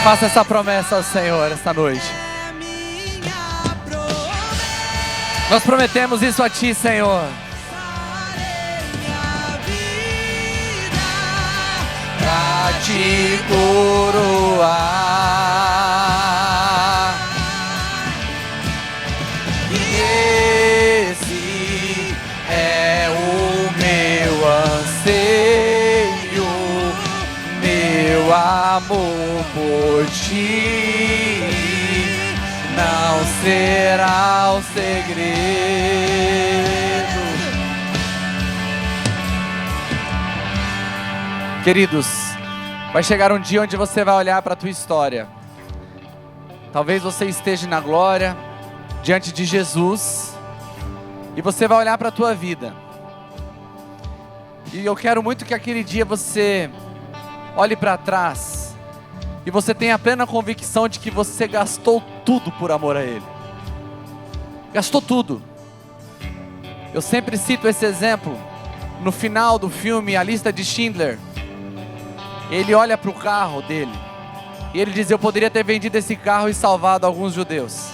Faça essa promessa ao Senhor esta noite. Nós prometemos isso a Ti, Senhor. Pra Te coroar. Esse é o meu anseio, meu amor por Ti não será um segredo. Queridos, vai chegar um dia onde você vai olhar para a tua história. Talvez você esteja na glória, diante de Jesus, e você vai olhar para a tua vida. E eu quero muito que aquele dia você olhe para trás e você tenha a plena convicção de que você gastou tudo por amor a Ele. Gastou tudo. Eu sempre cito esse exemplo. No final do filme A Lista de Schindler, ele olha para o carro dele e ele diz: eu poderia ter vendido esse carro e salvado alguns judeus.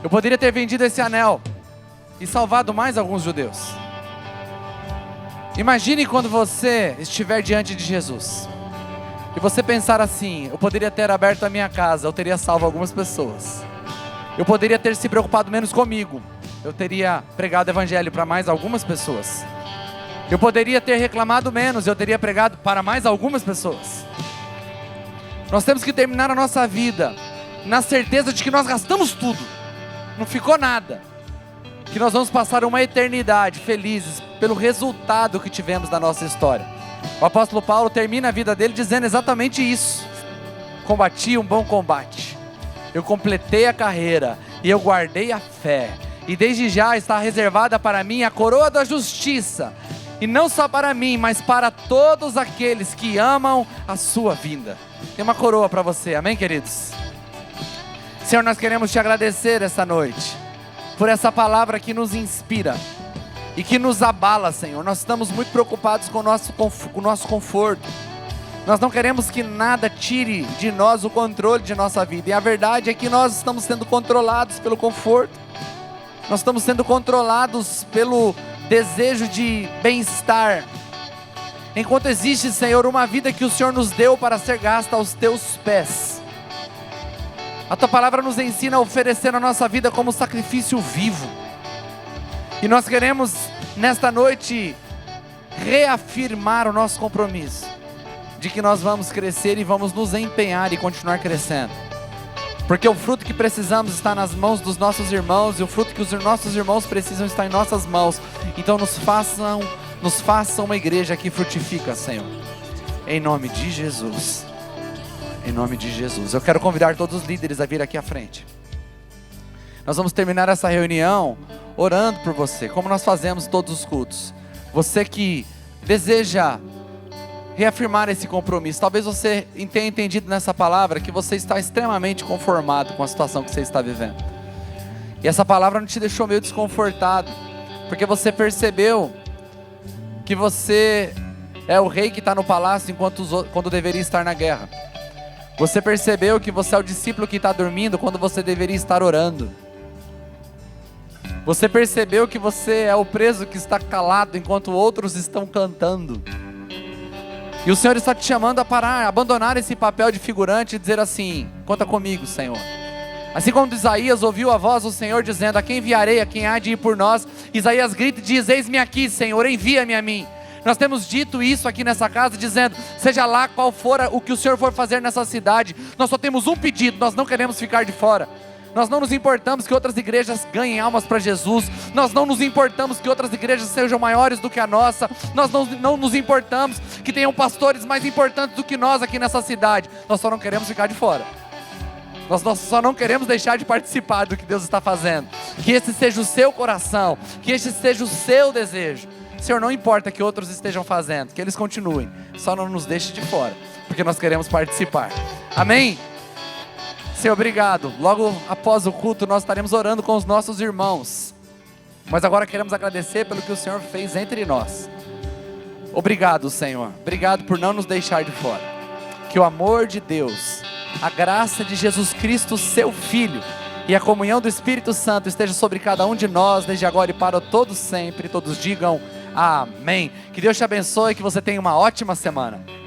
Eu poderia ter vendido esse anel e salvado mais alguns judeus. Imagine quando você estiver diante de Jesus e você pensar assim: eu poderia ter aberto a minha casa, eu teria salvo algumas pessoas. Eu poderia ter se preocupado menos comigo, eu teria pregado o evangelho para mais algumas pessoas. Eu poderia ter reclamado menos, eu teria pregado para mais algumas pessoas. Nós temos que terminar a nossa vida na certeza de que nós gastamos tudo, não ficou nada, que nós vamos passar uma eternidade felizes pelo resultado que tivemos da nossa história. O apóstolo Paulo termina a vida dele dizendo exatamente isso: combati um bom combate, eu completei a carreira e eu guardei a fé, e desde já está reservada para mim a coroa da justiça, e não só para mim, mas para todos aqueles que amam a sua vinda. Tem uma coroa para você, amém, queridos? Senhor, nós queremos Te agradecer essa noite por essa palavra que nos inspira e que nos abala, Senhor. Nós estamos muito preocupados com o nosso conforto. Nós não queremos que nada tire de nós o controle de nossa vida. E a verdade é que nós estamos sendo controlados pelo conforto. Nós estamos sendo controlados pelo desejo de bem-estar. Enquanto existe, Senhor, uma vida que o Senhor nos deu para ser gasta aos Teus pés. A Tua palavra nos ensina a oferecer a nossa vida como sacrifício vivo. E nós queremos, nesta noite, reafirmar o nosso compromisso de que nós vamos crescer e vamos nos empenhar e continuar crescendo. Porque o fruto que precisamos está nas mãos dos nossos irmãos, e o fruto que os nossos irmãos precisam está em nossas mãos. Então nos façam uma igreja que frutifica, Senhor. Em nome de Jesus. Em nome de Jesus. Eu quero convidar todos os líderes a vir aqui à frente. Nós vamos terminar essa reunião orando por você, como nós fazemos todos os cultos. Você que deseja reafirmar esse compromisso, talvez você tenha entendido nessa palavra que você está extremamente conformado com a situação que você está vivendo. E essa palavra não te deixou meio desconfortado, porque você percebeu que você é o rei que está no palácio quando deveria estar na guerra. Você percebeu que você é o discípulo que está dormindo quando você deveria estar orando. Você percebeu que você é o preso que está calado enquanto outros estão cantando. E o Senhor está te chamando a parar, a abandonar esse papel de figurante e dizer assim: conta comigo, Senhor. Assim como Isaías ouviu a voz do Senhor dizendo: a quem enviarei, a quem há de ir por nós? Isaías grita e diz: eis-me aqui, Senhor, envia-me a mim. Nós temos dito isso aqui nessa casa, dizendo: seja lá qual for o que o Senhor for fazer nessa cidade, nós só temos um pedido, nós não queremos ficar de fora. Nós não nos importamos que outras igrejas ganhem almas para Jesus. Nós não nos importamos que outras igrejas sejam maiores do que a nossa. Nós não nos importamos que tenham pastores mais importantes do que nós aqui nessa cidade. Nós só não queremos ficar de fora. Nós só não queremos deixar de participar do que Deus está fazendo. Que esse seja o seu coração, que esse seja o seu desejo. Senhor, não importa que outros estejam fazendo, que eles continuem. Só não nos deixe de fora, porque nós queremos participar. Amém? Senhor, obrigado. Logo após o culto nós estaremos orando com os nossos irmãos. Mas agora queremos agradecer pelo que o Senhor fez entre nós. Obrigado, Senhor. Obrigado por não nos deixar de fora. Que o amor de Deus a graça de Jesus Cristo, seu Filho, e a comunhão do Espírito Santo esteja sobre cada um de nós, desde agora e para todos sempre. Todos digam amém. Que Deus te abençoe e que você tenha uma ótima semana.